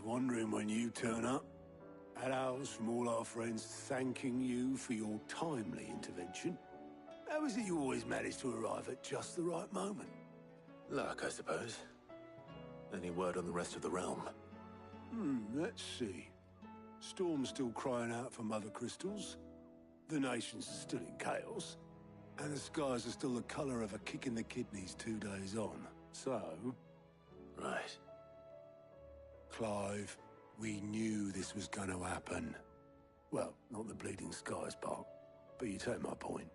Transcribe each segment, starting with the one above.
was wondering when you turn up. Had ours from all our friends thanking you for your timely intervention. How is it you always manage to arrive at just the right moment? Luck, I suppose. Any word on the rest of the realm? Let's see. Storm's still crying out for Mother Crystals. The nations are still in chaos. And the skies are still the colour of a kick in the kidneys 2 days on. So... Right. Clive, we knew this was going to happen. Well, not the bleeding skies part, but you take my point.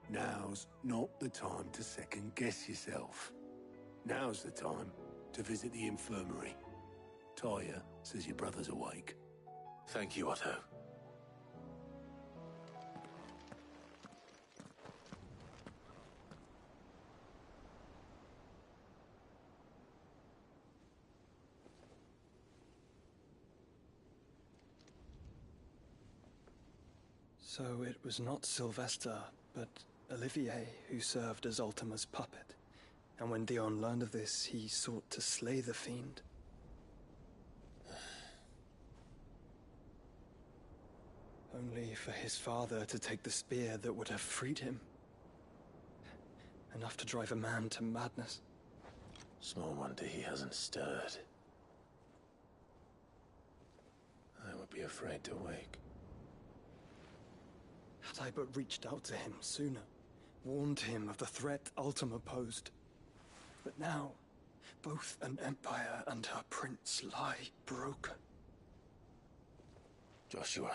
Now's not the time to second-guess yourself. Now's the time to visit the infirmary. Talia says your brother's awake. Thank you, Otto. So it was not Sylvester, but Olivier who served as Ultima's puppet. And when Dion learned of this, he sought to slay the fiend. Only for his father to take the spear that would have freed him. Enough to drive a man to madness. Small wonder he hasn't stirred. I would be afraid to wake. Had I but reached out to him sooner, warned him of the threat Ultima posed. But now, both an empire and her prince lie broken. Joshua,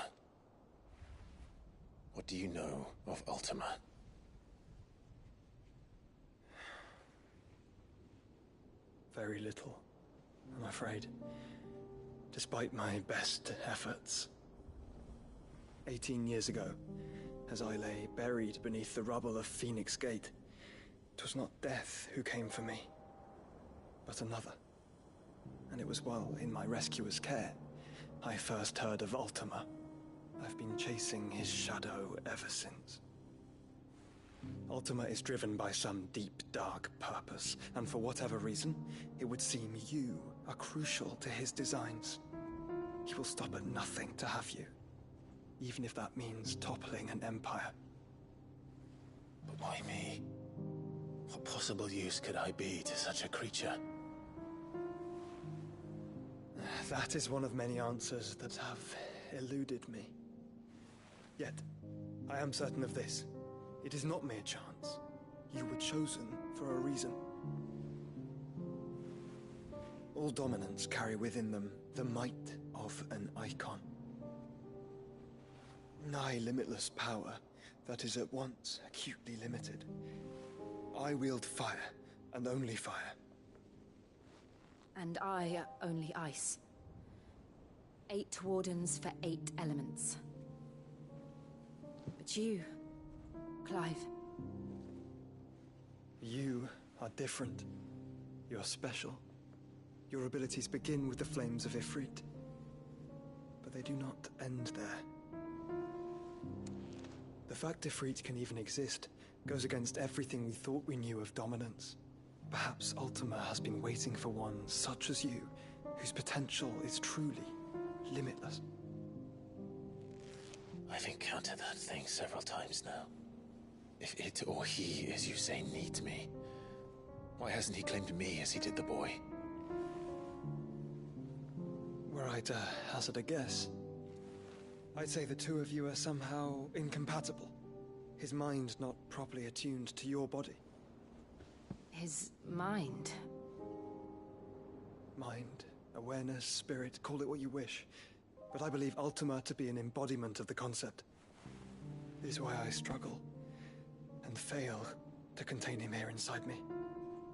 what do you know of Ultima? Very little, I'm afraid. Despite my best efforts. 18 years ago, as I lay buried beneath the rubble of Phoenix Gate, 'twas not death who came for me, but another. And it was while in my rescuer's care, I first heard of Ultima. I've been chasing his shadow ever since. Ultima is driven by some deep, dark purpose, and for whatever reason, it would seem you are crucial to his designs. He will stop at nothing to have you, even if that means toppling an empire. But why me? What possible use could I be to such a creature? That is one of many answers that have eluded me. Yet, I am certain of this. It is not mere chance. You were chosen for a reason. All dominants carry within them the might of an icon. Nigh limitless power that is at once acutely limited. I wield fire, and only fire. And I only ice. 8 wardens for 8 elements. But you, Clive. You are different. You're special. Your abilities begin with the flames of Ifrit. But they do not end there. The fact Ifrit can even exist goes against everything we thought we knew of dominance. Perhaps Ultima has been waiting for one such as you, whose potential is truly limitless. I've encountered that thing several times now. If it or he, as you say, needs me, why hasn't he claimed me as he did the boy? Were I to hazard a guess, I'd say the two of you are somehow incompatible. His mind not properly attuned to your body. His mind. Mind, awareness, spirit, call it what you wish. But I believe Ultima to be an embodiment of the concept. This is why I struggle and fail to contain him here inside me.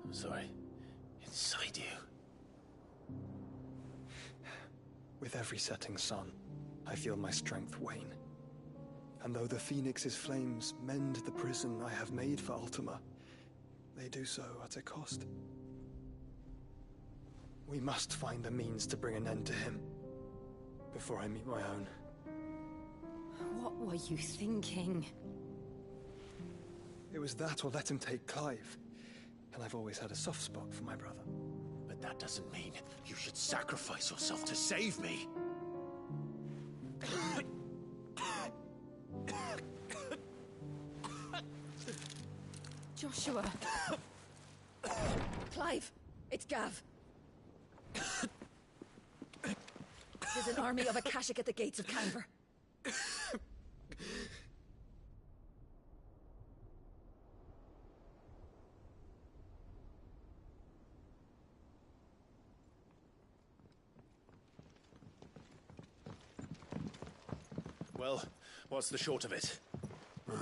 I'm sorry. Inside you? With every setting sun, I feel my strength wane. And though the Phoenix's flames mend the prison I have made for Ultima, they do so at a cost. We must find a means to bring an end to him before I meet my own. What were you thinking? It was that or let him take Clive. And I've always had a soft spot for my brother. But But that doesn't mean you should sacrifice yourself to save me. Joshua. Clive, it's Gav. There's an army of Akashic at the gates of Canver. Well, what's the short of it?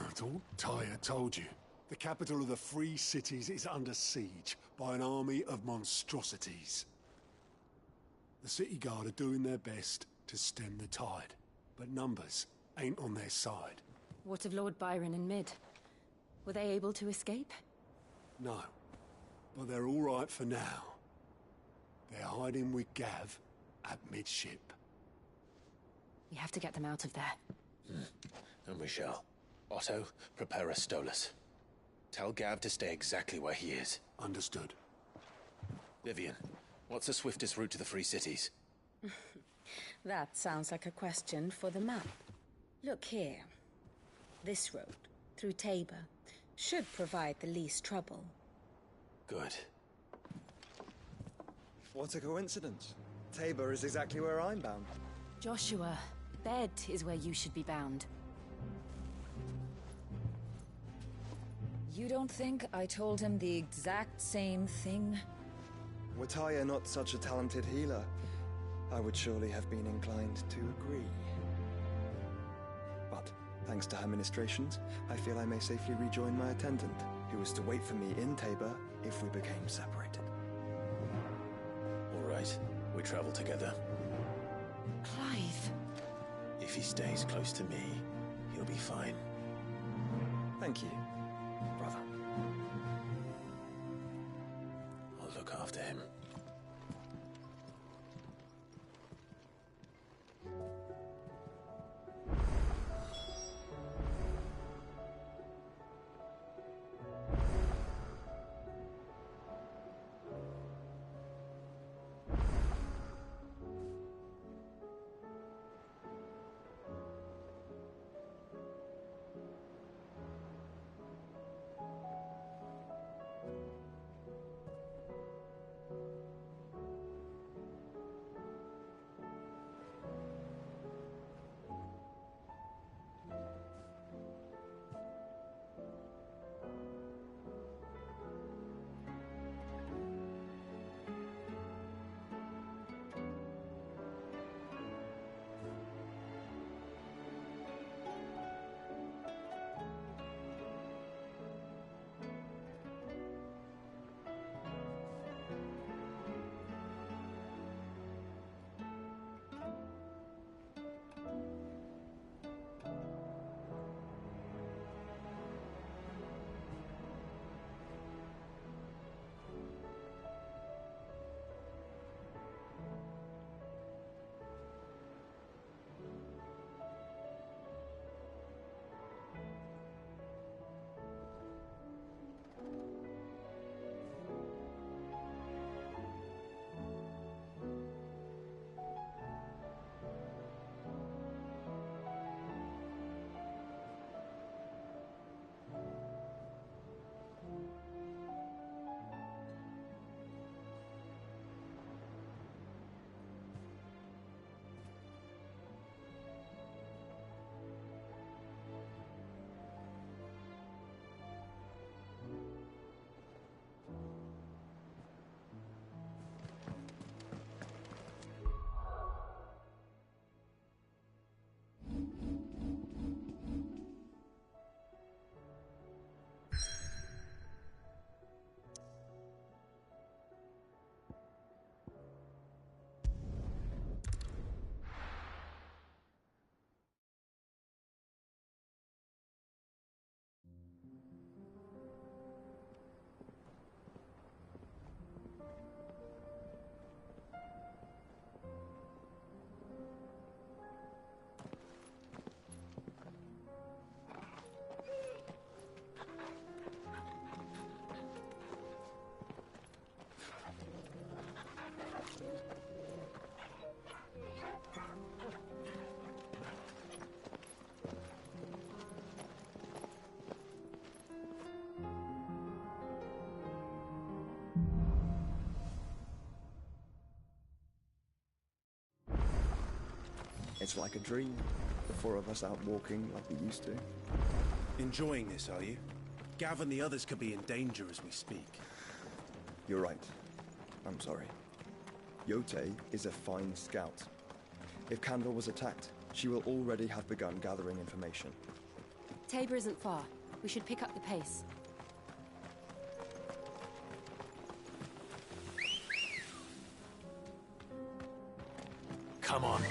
It's all Tyre told you. The capital of the Free Cities is under siege by an army of monstrosities. The city guard are doing their best to stem the tide, but numbers ain't on their side. What of Lord Byron and Mid? Were they able to escape? No, but they're all right for now. They're hiding with Gav at midship. We have to get them out of there. And we shall. Otto, prepare a Stolas. Tell Gav to stay exactly where he is. Understood. Vivian, what's the swiftest route to the Free Cities? That sounds like a question for the map. Look here. This road, through Tabor, should provide the least trouble. Good. What a coincidence. Tabor is exactly where I'm bound. Joshua, bed is where you should be bound. You don't think I told him the exact same thing? Were Tyre not such a talented healer, I would surely have been inclined to agree. But, thanks to her ministrations, I feel I may safely rejoin my attendant, who was to wait for me in Tabor if we became separated. All right, we travel together. Clive. If he stays close to me, he'll be fine. Thank you, brother. I'll look after him. It's like a dream. The four of us out walking like we used to. Enjoying this, are you? Gav and the others could be in danger as we speak. You're right. I'm sorry. Yote is a fine scout. If Kandor was attacked, she will already have begun gathering information. Tabor isn't far. We should pick up the pace. Come on.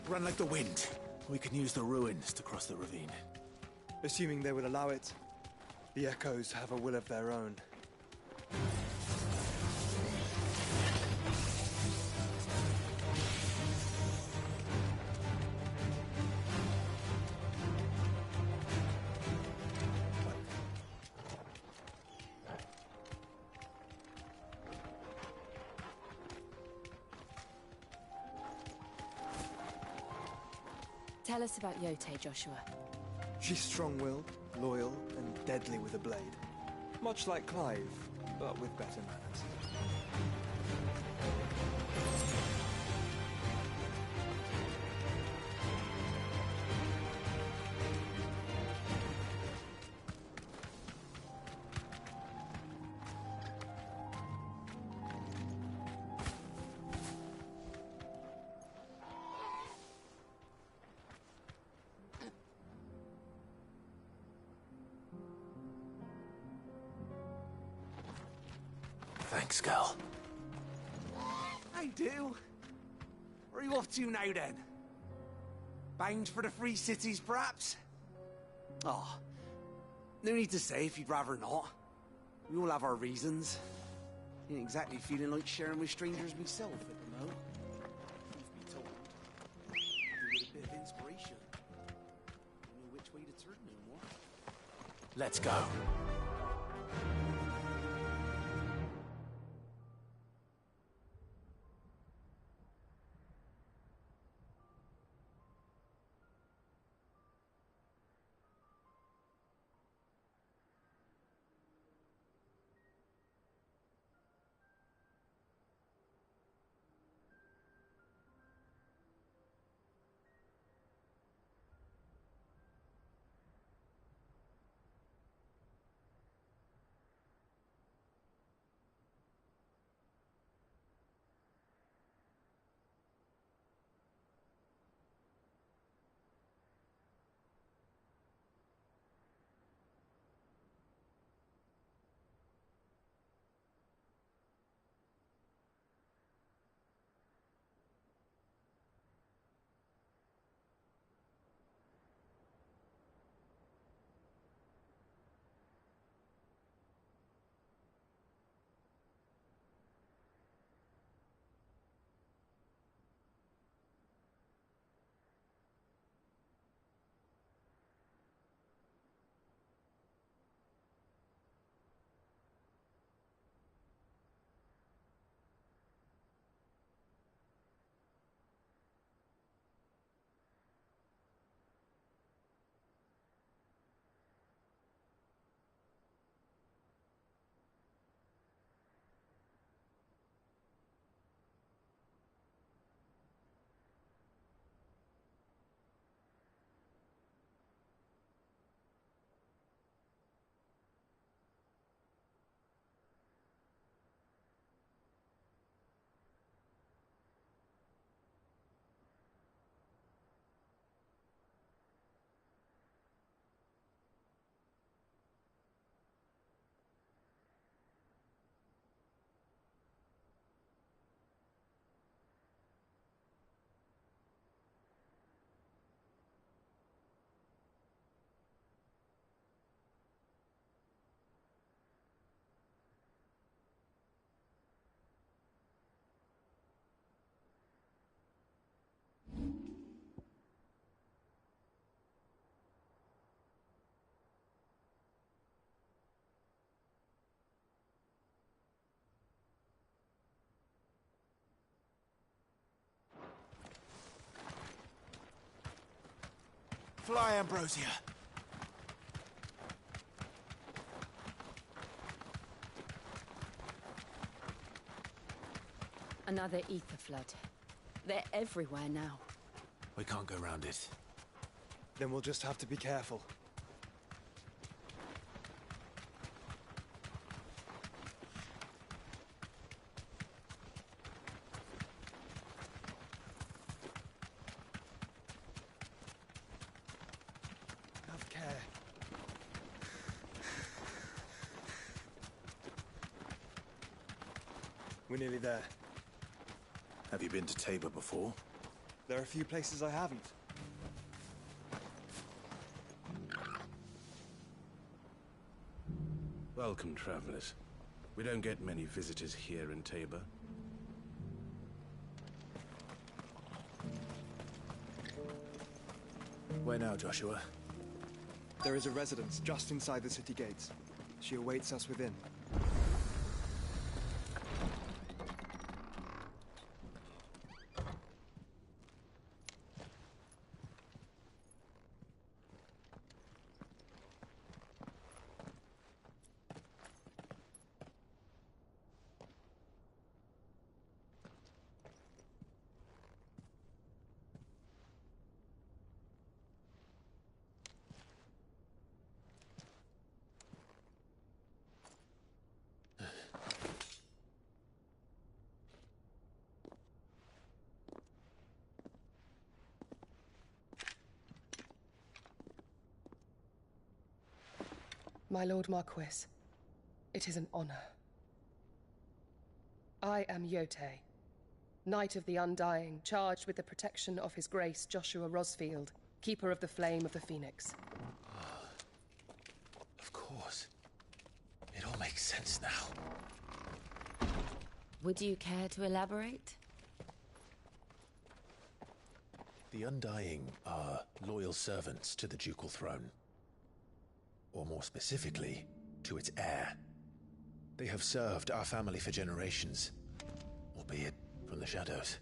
Run like the wind. We can use the ruins to cross the ravine. Assuming they will allow it, the Echoes have a will of their own. Tell us about Yote, Joshua. She's strong-willed, loyal, and deadly with a blade. Much like Clive, but with better manners. Thanks, girl. I do. Where are you off to now, then? Bound for the Free Cities, perhaps? Oh, no need to say if you'd rather not. We all have our reasons. Ain't exactly feeling like sharing with strangers myself at the moment. Truth be told, with a bit of inspiration. Don't know which way to turn no more. Let's go. Fly, Ambrosia. Another ether flood. They're everywhere now. We can't go around it. Then we'll just have to be careful. Have care. We're nearly there. Have you been to Tabor before? There are a few places I haven't. Welcome, travelers. We don't get many visitors here in Tabor. Where now, Joshua? There is a residence just inside the city gates. She awaits us within. My Lord Marquis, it is an honor. I am Yotei, Knight of the Undying, charged with the protection of His Grace Joshua Rosfield, Keeper of the Flame of the Phoenix. Of course. It all makes sense now. Would you care to elaborate? The Undying are loyal servants to the ducal throne. Or more specifically, to its heir. They have served our family for generations, albeit from the shadows.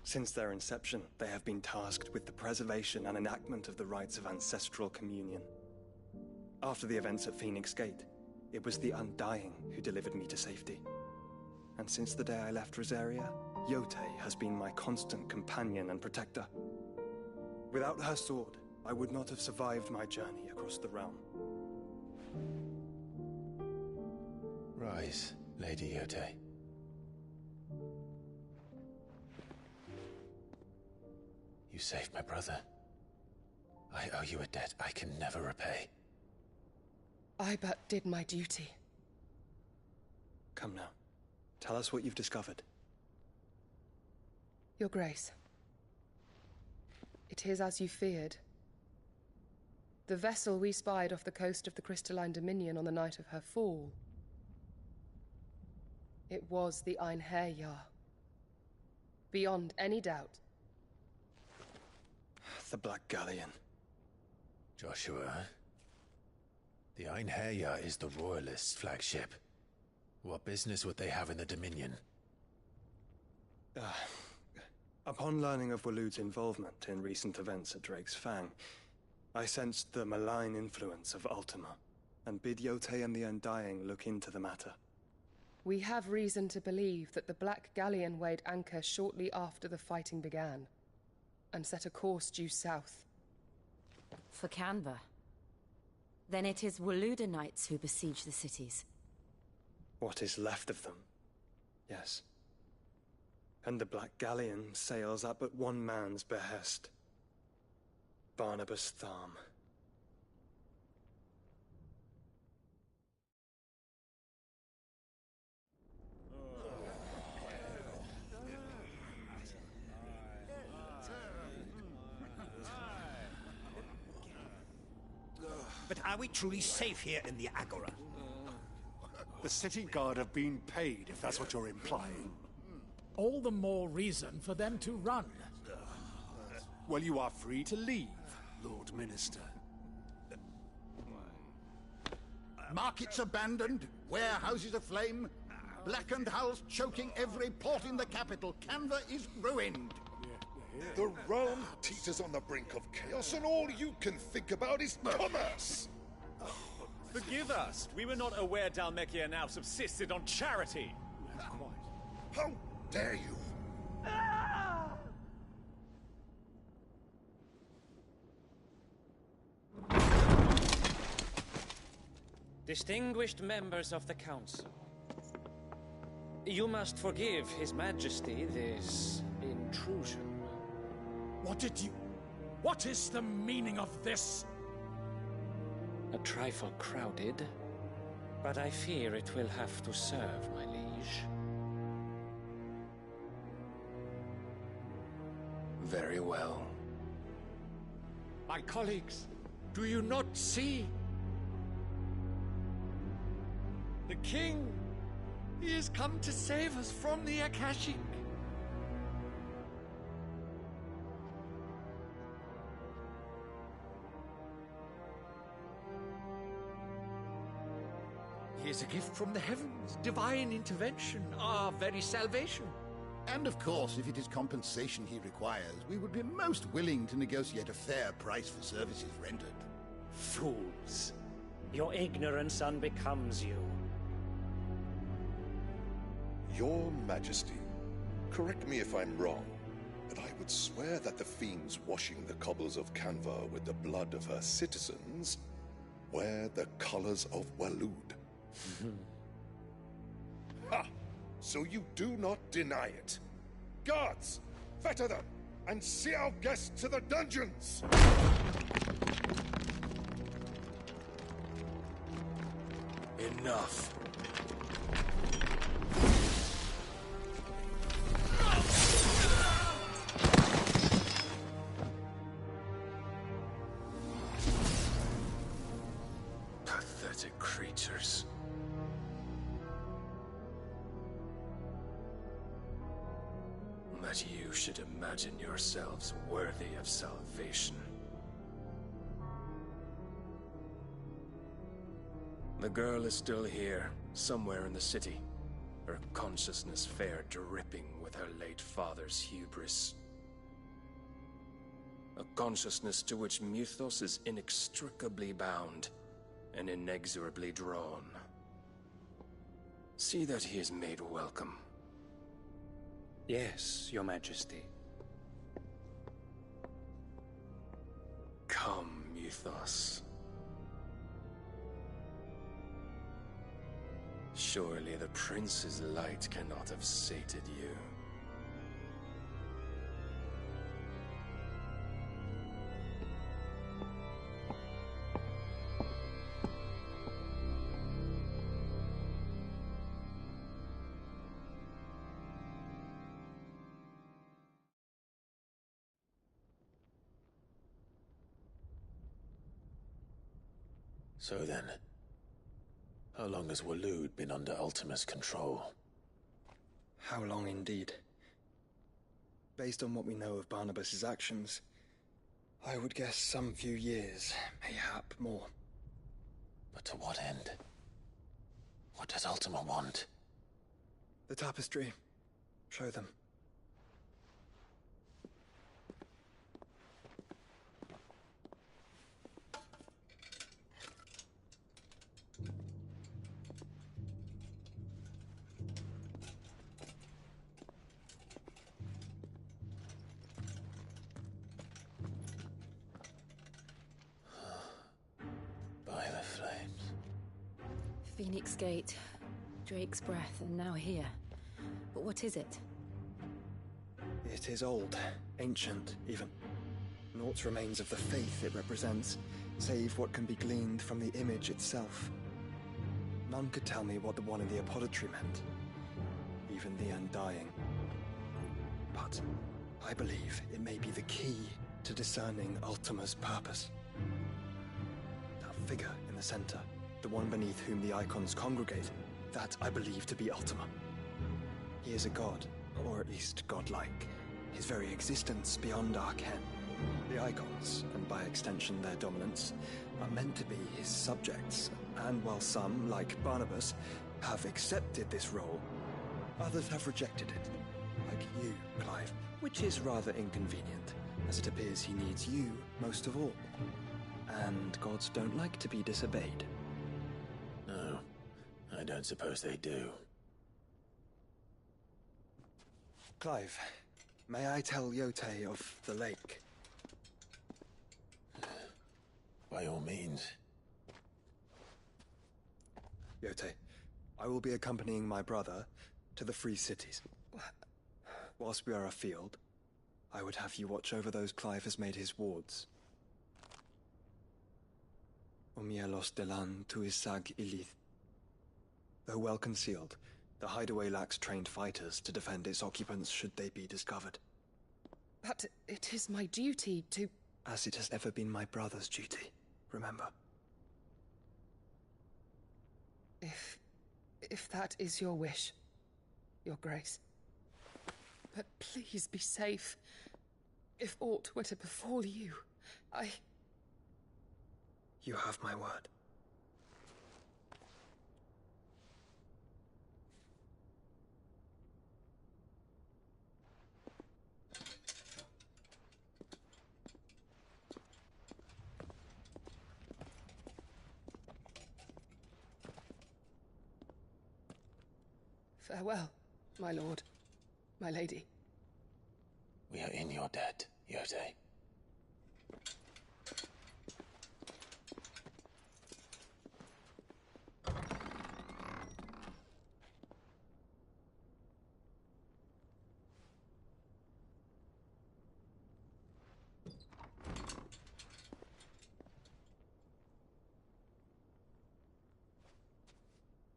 Since their inception, they have been tasked with the preservation and enactment of the rites of ancestral communion. After the events at Phoenix Gate, it was the Undying who delivered me to safety. And since the day I left Rosaria, Yotei has been my constant companion and protector. Without her sword, I would not have survived my journey across the realm. Rise, Lady Yotei. You saved my brother. I owe you a debt I can never repay. I but did my duty. Come now. Tell us what you've discovered. Your Grace. It is as you feared. The vessel we spied off the coast of the Crystalline Dominion on the night of her fall. It was the Einherjar. Beyond any doubt. The Black Galleon. Joshua, the Einherjar is the Royalists' flagship. What business would they have in the Dominion? Upon learning of Waloed's involvement in recent events at Drake's Fang, I sensed the malign influence of Ultima, and bid Yotei and the Undying look into the matter. We have reason to believe that the Black Galleon weighed anchor shortly after the fighting began, and set a course due south. For Canva. Then it is Waloed knights who besiege the cities. What is left of them, yes. And the Black Galleon sails at but one man's behest. Barnabas Tharm. But are we truly safe here in the Agora? The city guard have been paid, if that's what you're implying. All the more reason for them to run. Well, you are free to leave, Lord Minister. Markets abandoned, warehouses aflame, blackened hulls choking every port in the capital. Canva is ruined. The realm teeters on the brink of chaos, and all you can think about is commerce! Forgive us. We were not aware Dalmekia now subsisted on charity. How dare you? Distinguished members of the Council, you must forgive His Majesty this intrusion. What is the meaning of this? A trifle crowded, but I fear it will have to serve, my liege. Very well. My colleagues, do you not see? The king! He has come to save us from the Akashic! He is a gift from the heavens, divine intervention, our very salvation. And of course, if it is compensation he requires, we would be most willing to negotiate a fair price for services rendered. Fools! Your ignorance unbecomes you. Your Majesty, correct me if I'm wrong, but I would swear that the fiends washing the cobbles of Canva with the blood of her citizens wear the colors of Waloed. Ha! So you do not deny it. Guards, fetter them, and see our guests to the dungeons! Enough. Pathetic creatures. That you should imagine yourselves worthy of salvation. The girl is still here, somewhere in the city. Her consciousness fair dripping with her late father's hubris. A consciousness to which Mythos is inextricably bound and inexorably drawn. See that he is made welcome. Yes, Your Majesty. Come, Mythos. Surely the prince's light cannot have sated you. So then, how long has Waloed been under Ultima's control? How long indeed? Based on what we know of Barnabas's actions, I would guess some few years, mayhap more. But to what end? What does Ultima want? The tapestry. Show them. Phoenix Gate, Drake's Breath, and now here. But what is it? It is old, ancient, even. Naught remains of the faith it represents, save what can be gleaned from the image itself. None could tell me what the one in the apothecary meant, even the Undying. But I believe it may be the key to discerning Ultima's purpose. That figure in the center, the one beneath whom the icons congregate, that I believe to be Ultima. He is a god, or at least godlike, his very existence beyond our ken. The icons, and by extension their dominance, are meant to be his subjects, and while some, like Barnabas, have accepted this role, others have rejected it, like you, Clive, which is rather inconvenient, as it appears he needs you most of all. And gods don't like to be disobeyed. No, I don't suppose they do. Clive, may I tell Yote of the lake? By all means. Yote, I will be accompanying my brother to the Free Cities. Whilst we are afield, I would have you watch over those Clive has made his wards. Omielos delan tuisag ilith. Though well concealed, the hideaway lacks trained fighters to defend its occupants should they be discovered. But it is my duty to... As it has ever been my brother's duty, remember. If that is your wish, Your Grace. But please be safe. If aught were to befall you, You have my word. Farewell, my lord, my lady. We are in your debt, Yote.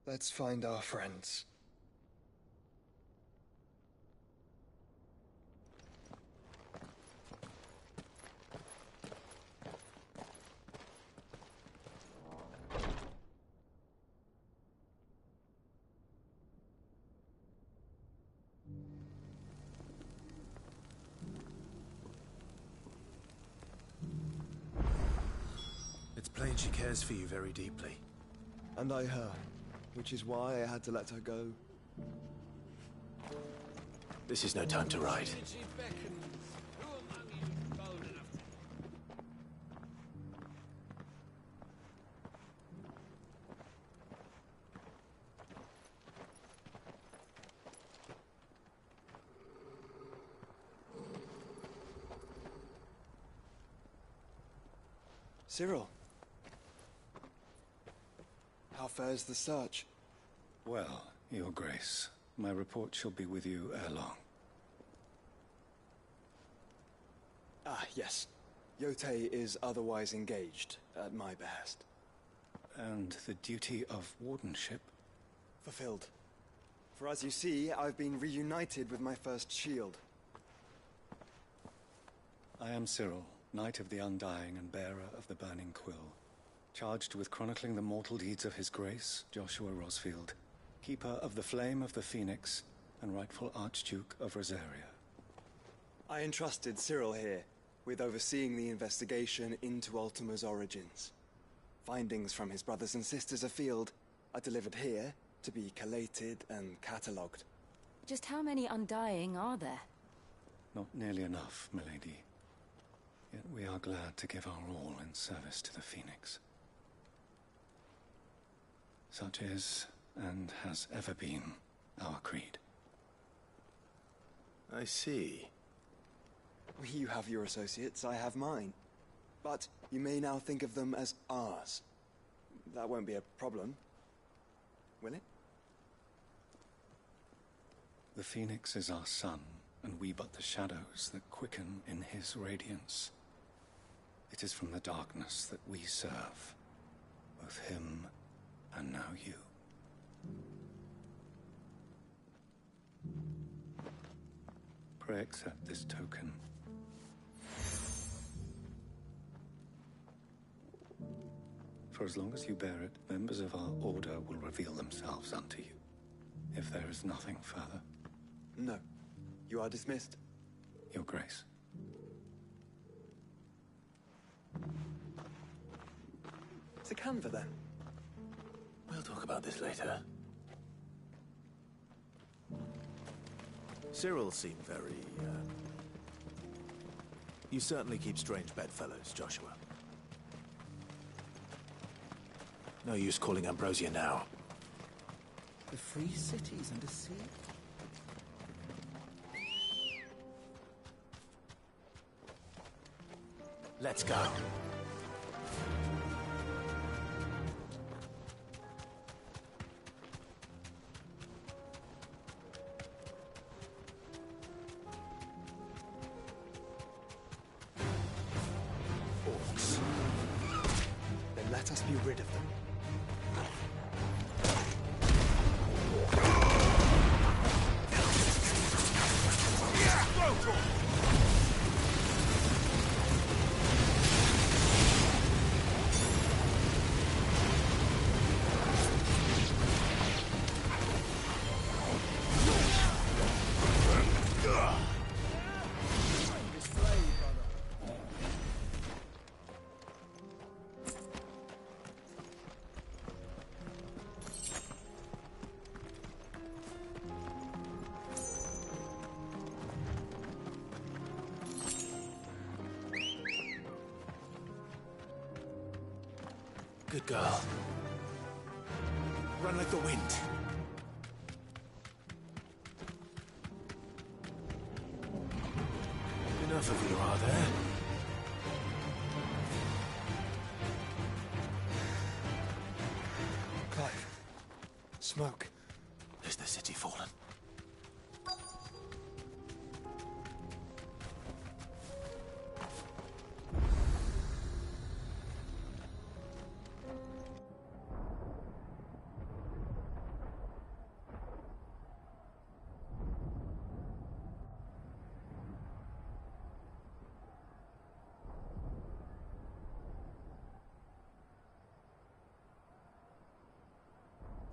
Let's find our friends. It's plain she cares for you very deeply. And I her, which is why I had to let her go. This is no time to ride. Cyril. How fares the search? Well, Your Grace, my report shall be with you ere long. Ah, yes. Yote is otherwise engaged, at my behest. And the duty of wardenship? Fulfilled. For as you see, I've been reunited with my first shield. I am Cyril, Knight of the Undying and bearer of the Burning Quill, charged with chronicling the mortal deeds of His Grace, Joshua Rosfield, Keeper of the Flame of the Phoenix, and rightful Archduke of Rosaria. I entrusted Cyril here with overseeing the investigation into Ultima's origins. Findings from his brothers and sisters afield are delivered here to be collated and catalogued. Just how many Undying are there? Not nearly enough, milady. Yet we are glad to give our all in service to the Phoenix. Such is, and has ever been, our creed. I see. You have your associates, I have mine. But you may now think of them as ours. That won't be a problem, will it? The Phoenix is our sun, and we but the shadows that quicken in his radiance. It is from the darkness that we serve, both him and now you. Pray accept this token. For as long as you bear it, members of our order will reveal themselves unto you, if there is nothing further. No. You are dismissed. Your Grace. To Canva, then. We'll talk about this later. Cyril seemed very, You certainly keep strange bedfellows, Joshua. No use calling Ambrosia now. The Free Cities and a sea? Let's go. Orcs. Then let us be rid of them. Good girl. Run like the wind. Enough of you, are there? Clive. Smoke. Is the city fallen?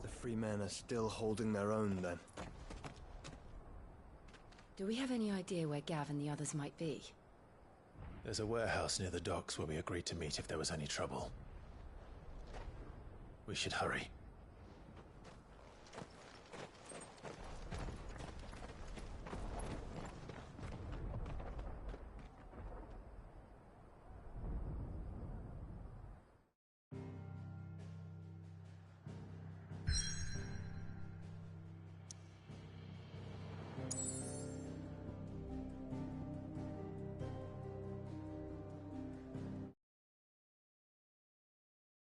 The free men are still holding their own, then. Do we have any idea where Gav and the others might be? There's a warehouse near the docks where we agreed to meet if there was any trouble. We should hurry.